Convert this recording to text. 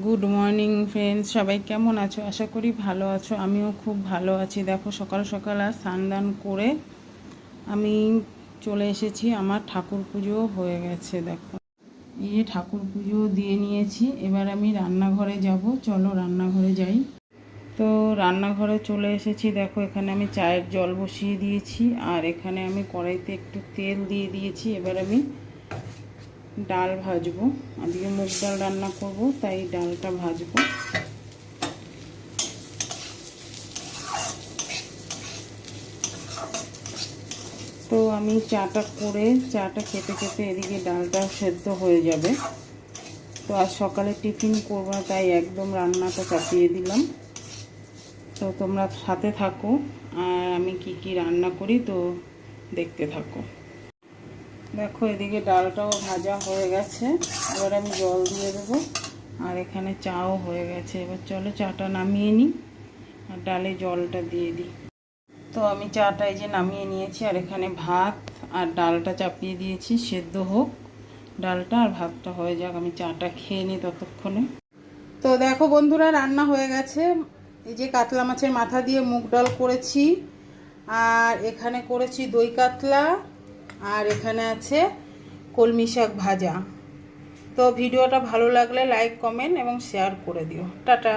Good morning friends, সবাই কেমন আছো? আশা করি ভালো আছো। আমিও খুব ভালো আছি। দেখো সকাল সকাল আর স্নান করে আমি চলে এসেছি। আমার ঠাকুর পুজো হয়ে গেছে। দেখো এই যে ঠাকুর পুজো দিয়ে নিয়েছি। এবার আমি রান্নাঘরে যাব। চলো রান্নাঘরে যাই। তো রান্নাঘরে চলে এসেছি। দেখো এখানে আমি চায়ের জল বসিয়ে দিয়েছি, আর এখানে আমি কড়াইতে একটু তেল দিয়ে দিয়েছি। এবার আমি ডাল ভাজবো। আজকে মুগ ডাল রান্না করব, তাই ডালটা ভাজবো। তো আমি চাটা খেতে খেতে এদিকে ডালটা সেদ্ধ হয়ে যাবে। তো আজ সকালে টিফিন করব না, তাই একদম রান্নাটা চাপিয়ে দিলাম। তো তোমরা সাথে থাকো, আর আমি কি রান্না করি তো দেখতে থাকো। দেখো এদিকে ডালটাও ভাজা হয়ে গেছে। এবার আমি জল দিয়ে দেবো, আর এখানে চাও হয়ে গেছে। এবার চলো চাটা নামিয়ে নিই আর ডালে জলটা দিয়ে দিই। তো আমি চাটা এই যে নামিয়ে নিয়েছি, আর এখানে ভাত আর ডালটা চাপিয়ে দিয়েছি। সেদ্ধ হোক ডালটা, আর ভাতটা হয়ে যাক, আমি চাটা খেয়ে নিই ততক্ষণে। তো দেখো বন্ধুরা, রান্না হয়ে গেছে। এই যে কাতলা মাছের মাথা দিয়ে মুগ ডাল করেছি, আর এখানে করেছি দই কাতলা, আর এখানে আছে কলমি শাক ভাজা। তো ভিডিওটা ভালো লাগলে লাইক, কমেন্ট এবং শেয়ার করে দিও। টাটা।